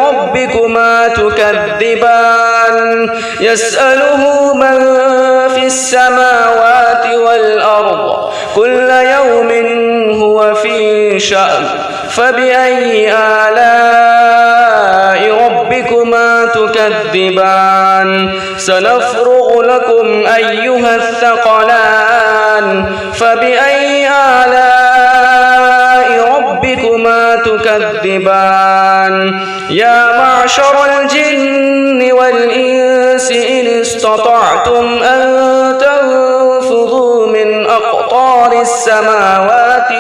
ربكما تكذبان يسأله من في السماوات والأرض كل يوم هو في شأن فبأي آلاء ربكما تكذبان سنفرغ لكم أيها الثقلان فبأي آلاء ربكما تكذبان يا معشر الجن والإنس إن استطعتم أن تنفذوا من أقطار السماوات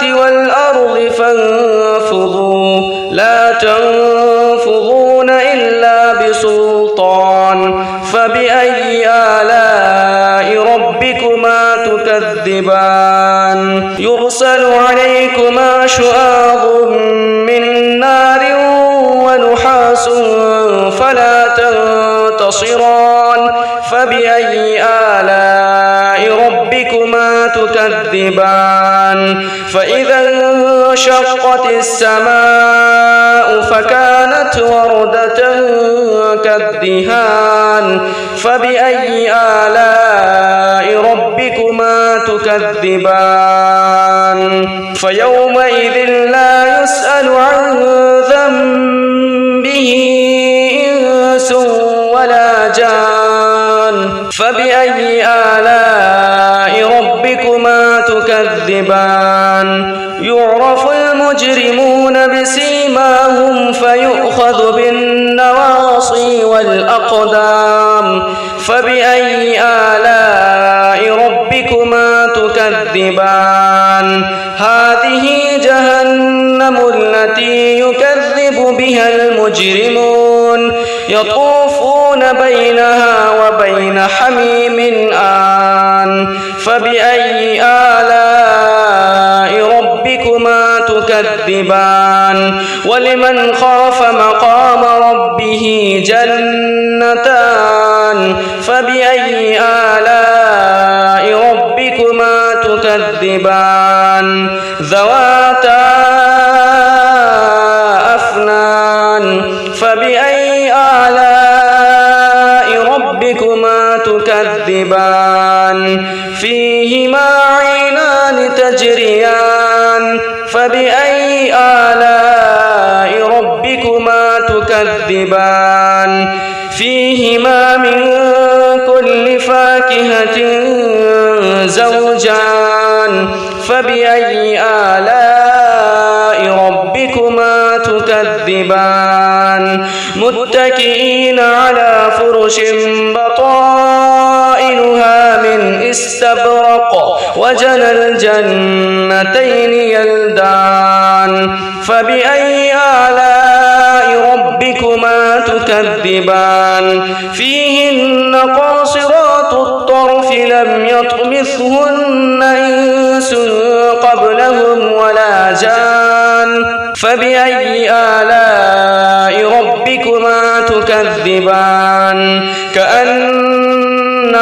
والأرض فانفذوا لا تنفذون إلا بسلطان فبأي آلاء ربكما تكذبان يرسل عليكما شواظ من نار ونحاس فلا تنتصران فبأي آلاء ربكما تكذبان فإذا انشقت السماء فكانت وردة كالدهان فبأي آلاء ربكما تكذبان فيومئذ لا يسأل عن ذنبه إنس ولا جان فبأي آلاء ربكما تكذبان يعرف المجرمون بسيماهم فيؤخذ بالنواصي والأقدام فبأي آلاء ربكما تكذبان هذه جهنم التي يكذب بها المجرمون يطوفون بينها وبين حميم آن فبأي آلاء ربكما تكذبان ولمن خاف مقام ربه جنتان فبأي آلاء ربكما تكذبان ذواتا أفنان فبأي آلاء ربكما تكذبان فيهما عينان تجريان فبأي آلاء ربكما تكذبان فيهما من كل فاكهة زوجان فبأي آلاء ربكما تكذبان متكئين على فرش بطائنها من استبرق وجنى الجنتين يلدان فبأي آلاء ربكما تكذبان فيهن قاصرات الطرف لم يطمثهن إنس قبلهم ولا جان فبأي آلاء ربكما تكذبان كأنهن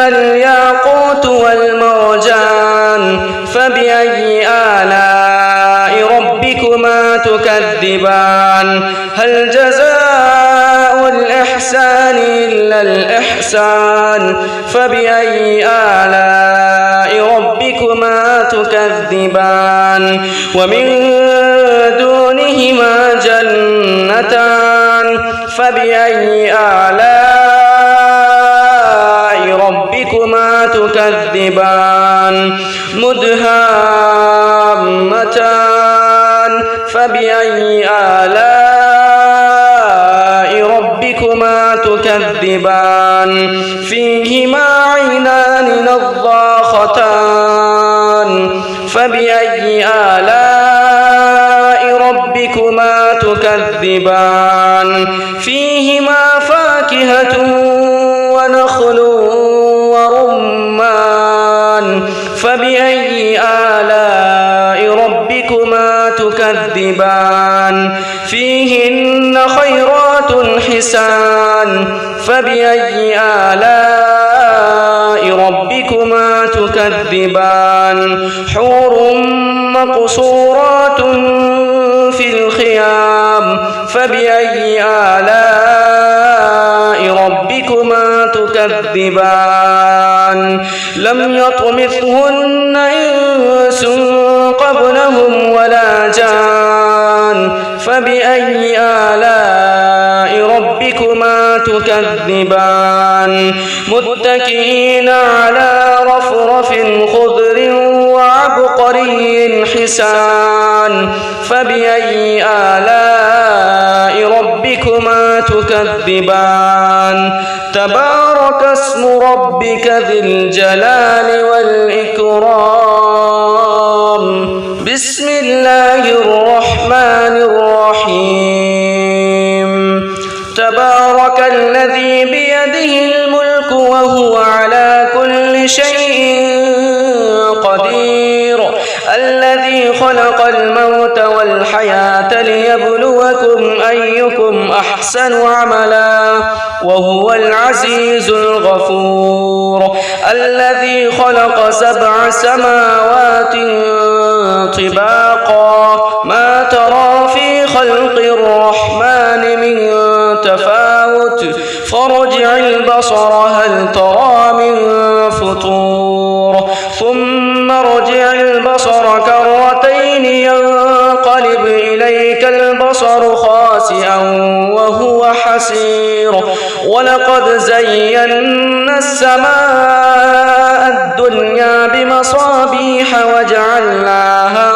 الياقوت والمرجان فبأي آلاء ربكما تكذبان هل جزاء الإحسان إلا الإحسان فبأي آلاء ربكما تكذبان ومن دونهما جنتان فبأي آلاء ربكما تكذبان مدهامتان فبأي آلاء ربكما تكذبان تكذبان فيهما عينان نضاختان فبأي آلاء ربكما تكذبان فيهما فاكهة ونخل ورمان فبأي آلاء ربكما تكذبان فيهن خيرات حسان فبأي آلاء ربكما تكذبان حور مقصورات في الخيام فبأي آلاء ربكما تكذبان لم يطمثهن إنس قبلهم ولا جان فبأي آلاء ربكما تكذبان متكئين على رفرف خضر وعبقري حسان فبأي آلاء ربكما تكذبان تبارك اسم ربك ذي الجلال والإكرام بسم الله الرحمن الرحيم تبارك الذي بيده الملك وهو على كل شيء قدير الذي خلق الموت والحياة ليبلوكم أيكم أحسن عملا وهو العزيز الغفور الذي خلق 7 سماوات طباقا ما ترى في خلق الرحمن من تفاوت فارجع البصر هل ترى من فطور ثم ارجع البصر كرتين ينقلب إليك البصر خاسئا وهو حسير ولقد زينا السماء الدنيا بمصابيح وجعلناها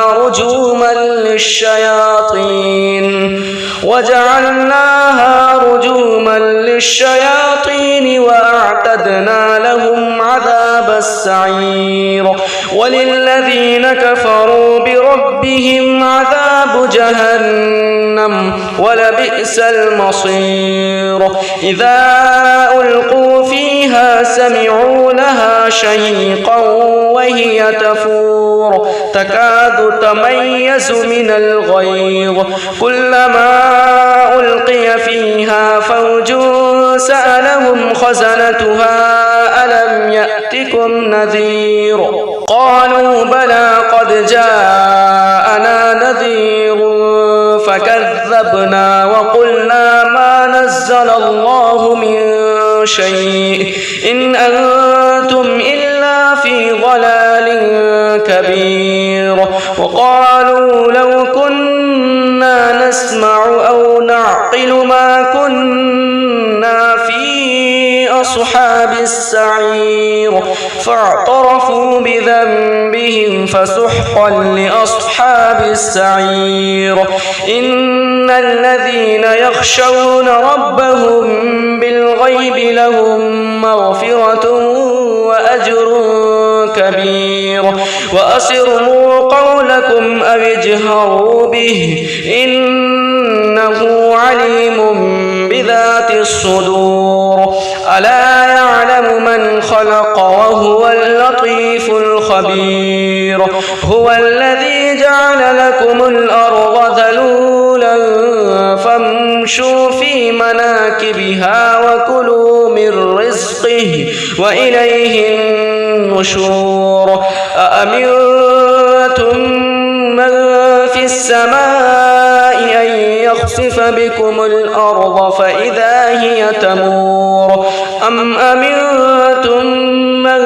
رجوما للشياطين وأعتدنا لهم عذاب السعير وللذين كفروا بربهم عذاب جهنم ولبئس المصير إذا ألقوا فيها سمعوا لها شهيقا وهي تفور تكاد تميز من الغيظ كلما ألقي فيها فوج سألهم خزنتها ألم يأتكم نذير قالوا بلى قد جاءنا نذير فكذبنا وقلنا ما نزل الله من شيء إن أنتم إلا في ضلال كبير وقالوا لو كنا نسمع أو نعقل ما كنا في أصحاب السعير فاعترفوا بذنبهم فسحقا لأصحاب السعير إن الذين يخشون ربهم بالغيب لهم مغفرة وأجر كبير وأسروا قولكم أو اجهروا به إنه عليم بذات الصدور ألا يعلم من خلق وهو اللطيف الخبير هو الذي جعل لكم الأرض ذلولا فامشوا في مناكبها وكلوا من رزقه وإليه النشور أأمنتم من في السماء أن يخسف بكم الأرض فإذا هي تمور أم أمنتم من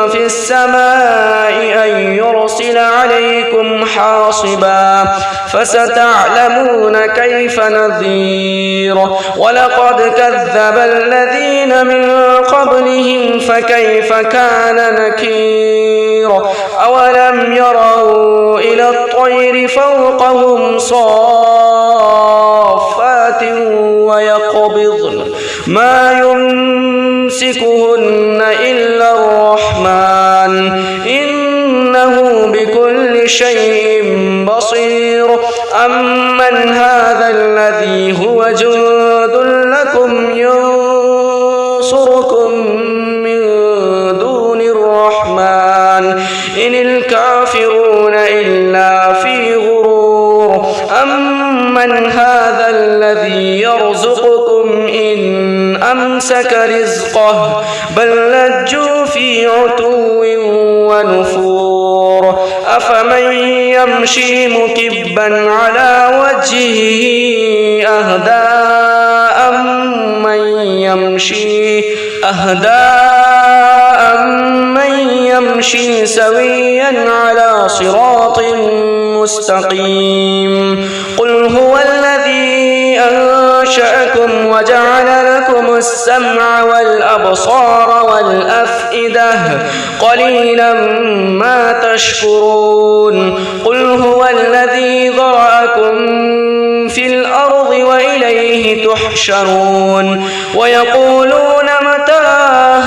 في السماء أن يرسل عليكم حاصبا فستعلمون كيف نذير ولقد كذب الذين من قبلهم فكيف كان نكير أولم يروا إلى الطير فوقهم صافات ويقبضن ما إنه بكل شيء بصير أمن هذا الذي هو جند لكم ينصركم من دون الرحمن إن الكافرون إلا في غرور أمن هذا الذي يرزقكم إن أمسك رزقه بل لجوا في عتو ونفور أفمن يمشي مكبا على وجهه أهدى أمن يمشي سويا على صراط مستقيم قل هو الذي أنشأكم وجعل لكم السمع والأبصار والأفئدة قليلا ما تشكرون قل هو الذي ذرأكم في الأرض وإليه تحشرون ويقولون متى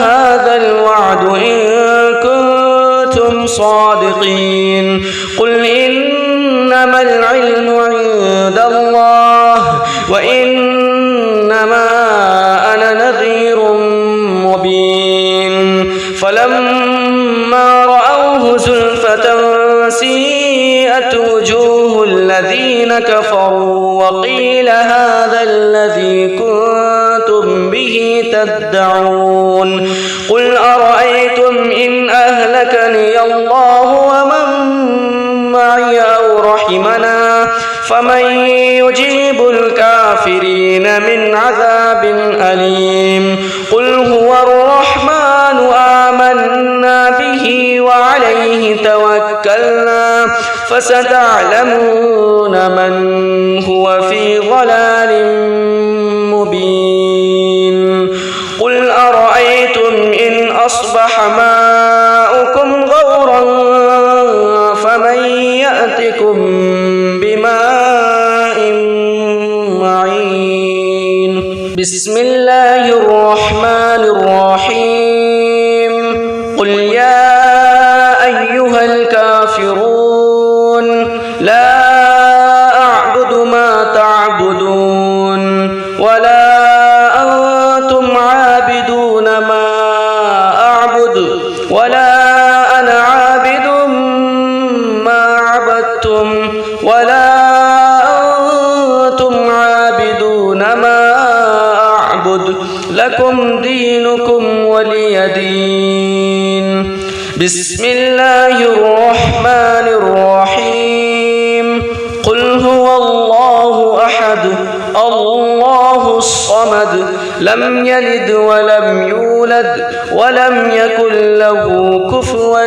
هذا الوعد إن كنتم صادقين قل إنما العلم عند الله وإنما أنا نذير مبين فلما رأوه زلفة سيئت وجوه الذين كفروا وقيل هذا الذي كنتم به تدعون قل أرأيتم إن أهلكني الله ومن معي أو رحمنا فمن يجيب الكافرين من عذاب أليم قل هو الرحمن آمنا به وعليه توكلنا فستعلمون من هو في ضلال مبين قل أرأيتم إن أصبح ماؤكم غورا فمن يأتكم بماء معين بسم الله الرحمن الرحيم قل يا أيها الكافرون لا أعبد ما تعبدون ولا أنتم عابدون ما أعبد ولا أنا عابد ما عبدتم ولا أنتم عابدون ما أعبد لكم دينكم ولي دين بسم الله الرحمن الرحيم قل هو الله أحد الله الصمد لم يلد ولم يولد ولم يكن له كفوا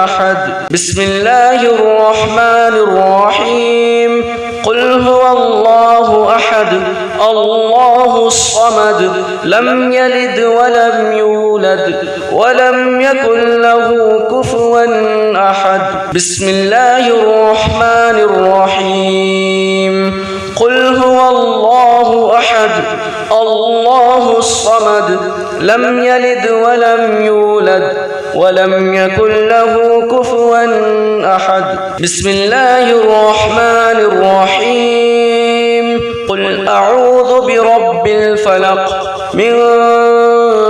أحد بسم الله الرحمن الرحيم قل هو الله أحد الله الصمد لم يلد ولم يولد ولم يكن له كفوا أحد بسم الله الرحمن الرحيم قل هو الله أحد الله الصمد لم يلد ولم يولد ولم يكن له كفوا أحد بسم الله الرحمن الرحيم قل أعوذ برب الفلق من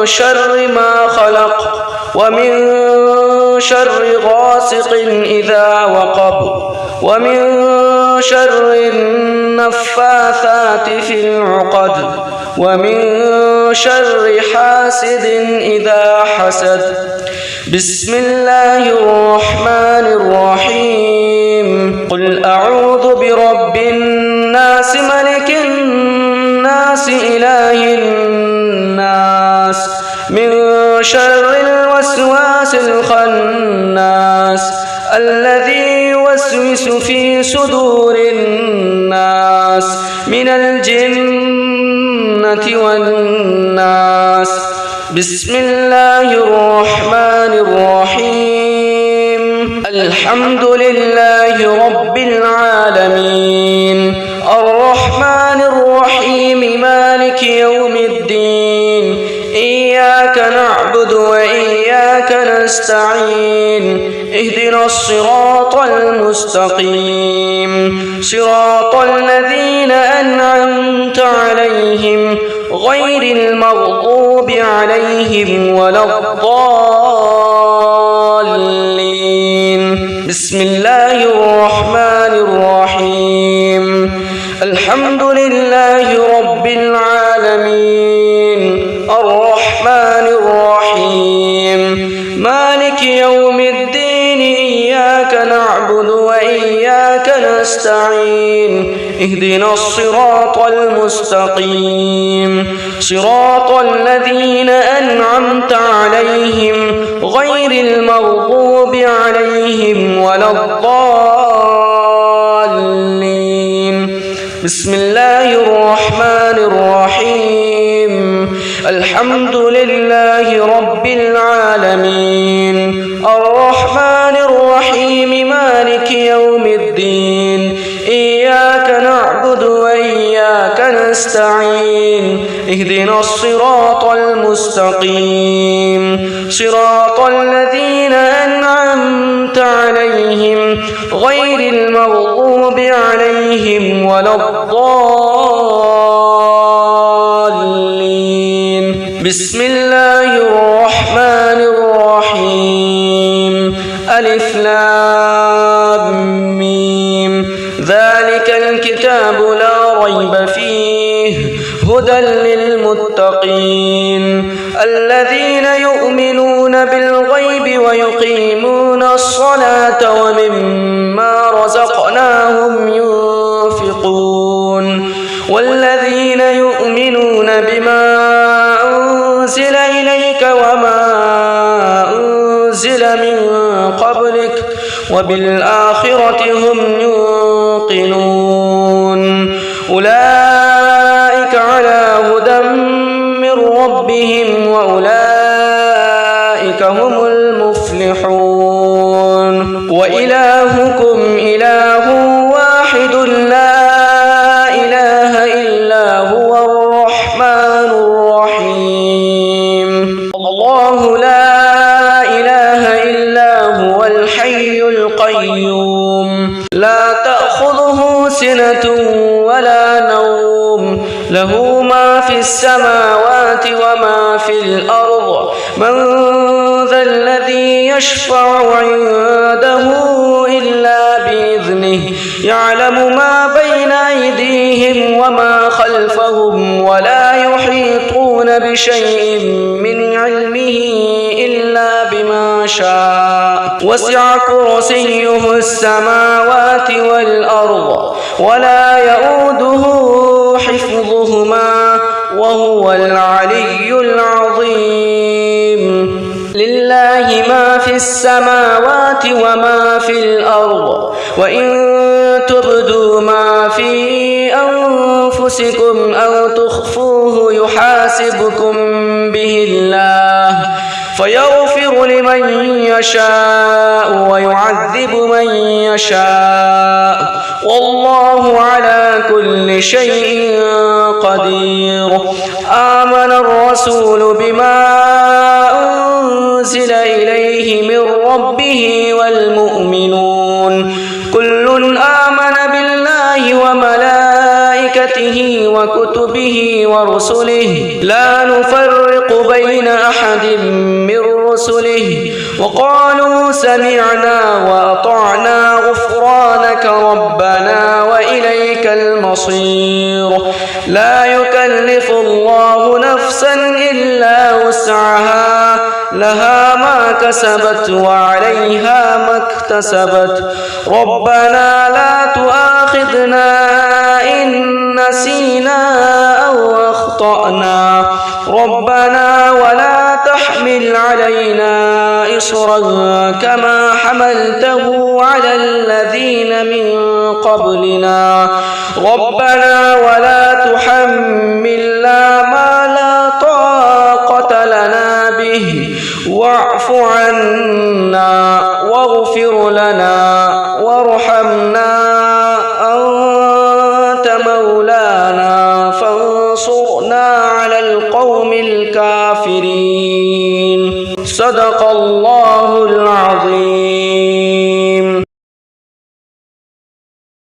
شر ما خلق ومن شر غاسق إذا وقب ومن شر النفاثات في العقد ومن شر حاسد إذا حسد بسم الله الرحمن الرحيم قل أعوذ برب الناس ملك الناس إله الناس من شر الوسواس الخناس الذي يوسوس في صدور الناس من الجنة والناس بسم الله الرحمن الرحيم الحمد لله رب العالمين الرحمن الرحيم مالك يوم الدين إياك نعبد وإياك نستعين نستعين اهدنا الصراط المستقيم صراط الذين أنعمت عليهم غير المغضوب عليهم ولا الضالين. بسم الله الرحمن الرحيم الحمد لله رب العالمين الرحمن الرحيم مالك يوم الدين إياك نعبد وإياك نستعين اهدنا الصراط المستقيم صراط الذين أنعمت عليهم غير المغضوب عليهم ولا الضالين. بسم الله الرحمن الرحيم الحمد لله رب العالمين الرحمن الرحيم مالك يوم الدين إياك نعبد وإياك نستعين اهدنا الصراط المستقيم صراط الذين أنعمت عليهم غير المغضوب عليهم ولا الضالين. بسم الله الرحمن الرحيم ألف لام ميم ذلك الكتاب لا ريب فيه هدى للمتقين الذين يؤمنون بالغيب ويقيمون الصلاة ومما رزقناهم ينفقون والذين يؤمنون بما أنزل إليك وما أنزل من قبلك وبالآخرة هم يوقنون أولئك على هدى من ربهم وأولئك هم المفلحون وإلهكم إله واحد لا إله إلا هو الرحمن الرحيم الله لا إله إلا هو الحي القيوم لا تأخذه سنة ولا نوم له ما في السماوات وما في الأرض من ذا الذي يشفع عنده إلا بإذنه يعلم ما بين أيديهم وما خلفهم ولا يحيطون بشيء من علمه إلا بما شاء وسع كرسيه السماوات والأرض ولا يؤوده حفظهما وهو العلي العظيم لله ما في السماوات وما في الأرض وإن تبدوا ما في أنفسكم أو تخفوه يحاسبكم به الله فيغفر لمن يشاء ويعذب من يشاء والله على كل شيء قدير. آمن الرسول بما أنزل إليه من ربه والمؤمنون كل آمن بالله وملائكته وكتبه ورسله لا نفرق بين أحد من رسله وقالوا سمعنا وأطعنا غفرانك ربنا وإليك المصير. لا يكلف الله نفسا إلا وسعها لها ما كسبت وعليها ما اكتسبت ربنا لا تؤاخذنا إن نسينا أو أخطأنا ربنا ولا تحمل علينا إصرا كما حملته على الذين من قبلنا ربنا ولا تحملنا ما لا طاقة لنا به واعف عنا واغفر لنا وارحمنا أنت مولانا فانصرنا على القوم الكافرين. صدق الله